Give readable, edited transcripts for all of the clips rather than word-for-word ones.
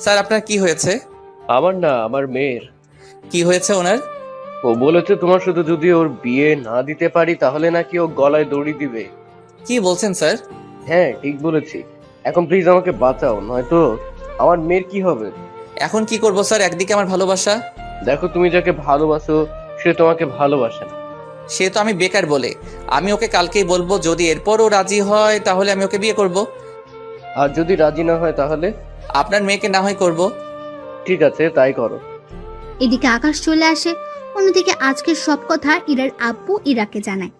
Sir আপনার কি হয়েছে? আমার না, আমার মেয়ের। কি হয়েছে ওনার? ও বলেছে তোমার সাথে যদি ওর বিয়ে না দিতে পারি তাহলে নাকি ও গলায় দড়ি দিবে। কি বলছেন স্যার? হ্যাঁ, ঠিক বলেছি। এখন প্লিজ আমাকে বাঁচাও, নয়তো আমার মেয়ের কি হবে। এখন কি করব স্যার? একদিকে আমার ভালোবাসা। দেখো, তুমি যাকে ভালোবাসো সে তোমাকে ভালোবাসে না। সে তো আমি বেকার বলে। আমি ওকে কালকেই বলবো, যদি এরপরও রাজি হয় তাহলে আমি ওকে বিয়ে করব। আর যদি রাজি না হয় তাহলে? আপনার মেয়েকে না হয় করব। ঠিক আছে, তাই করো। এদিকে আকাশ চলে আসে। অন্যদিকে আজকের সব কথা ইরার আব্বু ইরাকে জানায়।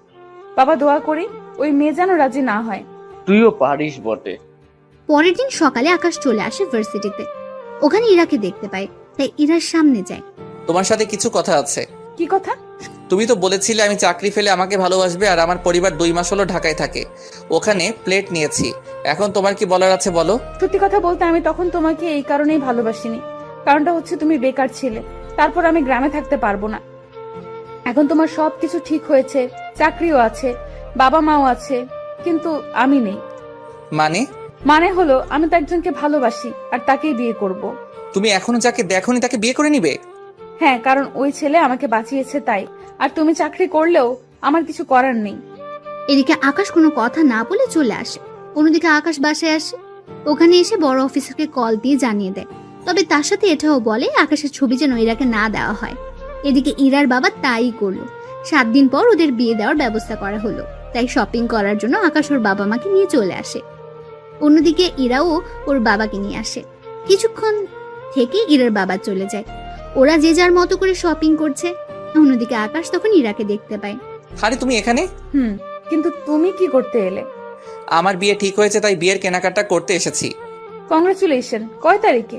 বাবা দোয়া করি ওই মেয়ে যেন রাজি না হয়। তুইও পারিস বটে। পরের দিন সকালে আকাশ চলে আসে ভার্সিটিতে। ওখানে ইরাকে দেখতে পায়, তাই ইরার সামনে যায়। তোমার সাথে কিছু কথা আছে। কি কথা? তুমি তো বলেছিলে আমি চাকরি ফেলে আমাকে ভালোবাসবে, আর আমার পরিবার 2 মাস হলো ঢাকায় থাকে। ওখানে প্লেট নিয়েছি। এখন তোমার কি বলার আছে বলো। সত্যি কথা বলতে আমি তখন তোমাকে এই কারণেই ভালোবাসিনি। কারণটা হচ্ছে তুমি বেকার ছিলে, তারপর আমি গ্রামে থাকতে পারবো না। এখন তোমার সবকিছু ঠিক হয়েছে, চাকরিও আছে, বাবা মাও আছে, কিন্তু আমি নেই। মানে? মানে হলো আমি তো একজনকে ভালোবাসি আর তাকেই বিয়ে করব। তুমি এখনো যাকে দেখোনি তাকে বিয়ে করে নিবে? হ্যাঁ, কারণ ওই ছেলে আমাকে বাঁচিয়েছে তাই। আর তুমি চাকরি করলেও আমার কিছু করার নেই। এদিকে আকাশ কোনো কথা না বলে চলে আসে। অন্যদিকে আকাশ বাসায় আসে। ওখানে এসে বড় অফিসারকে কল দিয়ে জানিয়ে দেয়। তবে তার সাথে এটাও বলে আকাশের ছবি যেন ইরাকে না দেওয়া হয়। এদিকে ইরার বাবা তাই করলো। 7 দিন পর ওদের বিয়ে দেওয়ার ব্যবস্থা করা হলো। তাই শপিং করার জন্য আকাশ ওর বাবা মাকে নিয়ে চলে আসে। অন্যদিকে ইরাও ওর বাবাকে নিয়ে আসে। কিছুক্ষণ থেকে ইরার বাবা চলে যায়। ওরা যে যার মতো করে শপিং করছে। অন্যদিকে আকাশ তখন ইরাকে দেখতে পায়। আরে তুমি এখানে? কিন্তু তুমি কি করতে এলে? আমার বিয়ে ঠিক হয়েছে, তাই বিয়ের কেনাকাটা করতে এসেছি। কংগ্রেচুলেশন। কয় তারিখে?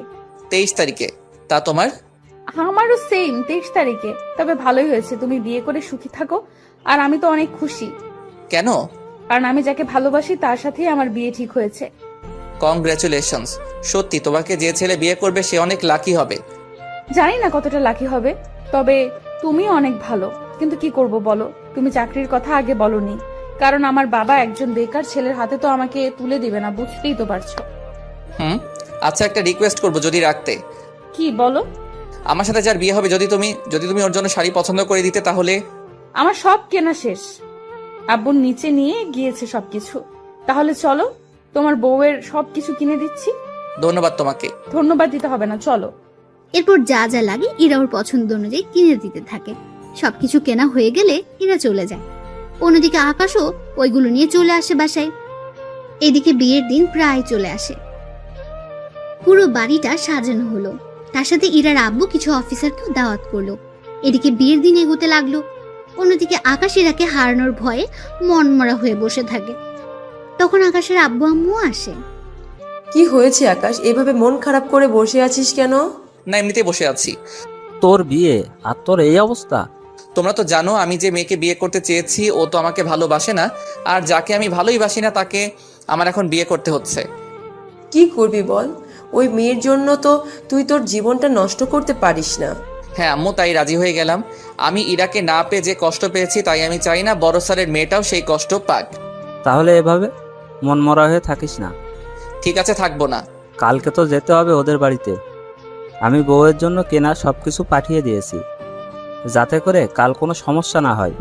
23 তারিখে। তা তোমার? আমারও সেম 23 তারিখে। তবে ভালোই হয়েছে, তুমি বিয়ে করে সুখী থাকো। আর আমি তো অনেক খুশি, কেন? কারণ আমি যাকে ভালোবাসি তার সাথেই আমার বিয়ে ঠিক হয়েছে। কংগ্রেচুলেশনস। সত্যি তোমাকে যে ছেলে বিয়ে করবে সে অনেক লাকি হবে। জানি না কতটা লাকি হবে, তবে তুমি অনেক ভালো। কিন্তু কি করব বলো, তুমি চাকরির কথা আগে বলনি। কারণ আমার বাবা একজন বেকার ছেলের হাতে তো আমাকে তুলে দিবে না, বুঝতেই তো পারছো। আচ্ছা, একটা রিকোয়েস্ট করব যদি রাখতে। কি বলো? আমার সাথে যার বিয়ে হবে, যদি তুমি ওর জন্য শাড়ি পছন্দ করে দিতে তাহলে। আমার সব কেনা শেষ, আব্বুর নিচে নিয়ে গিয়েছে সবকিছু। তাহলে চলো, তোমার বউয়ের সবকিছু কিনে দিচ্ছি। ধন্যবাদ তোমাকে। ধন্যবাদ দিতে হবে না, চলো। এরপর যা যা লাগে ইরা ওর পছন্দ অনুযায়ী কিনে দিতে থাকে। সবকিছু কেনা হয়ে গেলে ইরা চলে যায়। অন্যদিকে আকাশও ওইগুলো নিয়ে চলে আসে বাসায়। এদিকে বিয়ের দিন প্রায় চলে আসে। পুরো বাড়িটা সাজানো হলো। তার সাথে ইরার আব্বু কিছু অফিসারকেও দাওয়াত করলো। এদিকে বিয়ের দিন এগোতে লাগলো। অন্যদিকে আকাশ ইরাকে হারানোর ভয়ে মনমরা হয়ে বসে থাকে। তখন আকাশের আব্বু আম্মু আসে। কি হয়েছে আকাশ, এভাবে মন খারাপ করে বসে আছিস কেন? না, এমনিতেই বসে আছি। তোর বিয়ে আর তোর এই অবস্থা? তোমরা তো জানো আমি যে মেয়েকে বিয়ে করতে চেয়েছি ও তো আমাকে ভালোবাসে না, আর যাকে আমি ভালোই বাসি না তাকে আমার এখন বিয়ে করতে হচ্ছে। কি করবি বল, ওই মেয়ের জন্য তো তুই তোর জীবনটা নষ্ট করতে পারিস না। হ্যাঁ আম্মু, তাই রাজি হয়ে গেলাম। আমি ইরাকে না পেয়ে যে কষ্ট পেয়েছি, তাই আমি চাই না বড় স্যারের মেয়েটাও সেই কষ্ট পাক। তাহলে এভাবে মনমরা হয়ে থাকিস না। ঠিক আছে, থাকবো না। কালকে তো যেতে হবে ওদের বাড়িতে। আমি বউয়ের জন্য কেনা সবকিছু পাঠিয়ে দিয়েছি, যাতে করে কাল কোনো সমস্যা না হয়।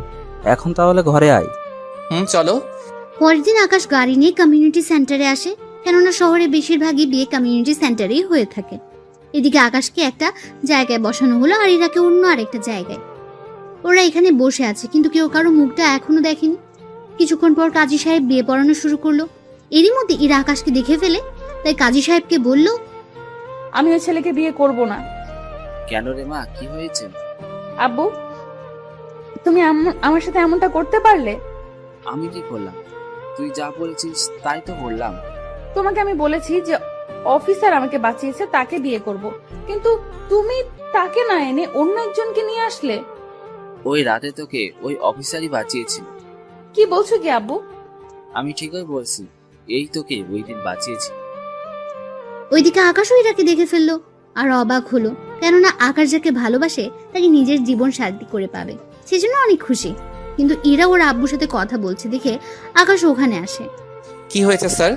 এখন তাহলে ঘরে আয়। চলো। পরের দিন আকাশ গাড়ি নিয়ে কমিউনিটি সেন্টারে আসে। কেননা শহরে বেশিরভাগই বিয়ে কমিউনিটি সেন্টারেই হয়ে থাকে। এদিকে আকাশকে একটা জায়গায় বসানো হলো আর ইরাকে অন্য আরেকটা জায়গায়। ওরা এখানে বসে আছে, কিন্তু কেউ কারো মুখটা এখনো দেখেনি। কিছুক্ষণ পর কাজী সাহেব বিয়ে পড়ানো শুরু করলো। এরই মধ্যে ইরা আকাশকে দেখে ফেলে, তাই কাজী সাহেবকে বলল, আমি ওই ছেলেকে বিয়ে করব না। কেন রে মা, কি হয়েছে? আব্বু, তুমি আমার সাথে এমনটা করতে পারলে? আমি কি করলাম? তুই যা বলেছিস তাই তো বললাম। তোমাকে আমি বলেছি যে অফিসার আমাকে বাঁচিয়েছে তাকে বিয়ে করব, কিন্তু তুমি তাকে না এনে অন্য একজনকে নিয়ে আসলে। ওই রাতে তোকে ওই অফিসারই বাঁচিয়েছিল। কি বলছো কি আব্বু? আমি ঠিকই বলছি, এই তোকে ওই দিন বাঁচিয়েছি। ওইদিকে আকাশও ইরাকে দেখে ফেললো আর অবাক হলো। কেননা আকাশ যাকে ভালোবাসে তাকে নিজের জীবন সাথী করে পাবে, সেজন্য অনেক খুশি। কিন্তু ইরা ওর আব্বুর সাথে কথা বলছে দেখে আকাশ ওখানে আসে। কি হয়েছে স্যার?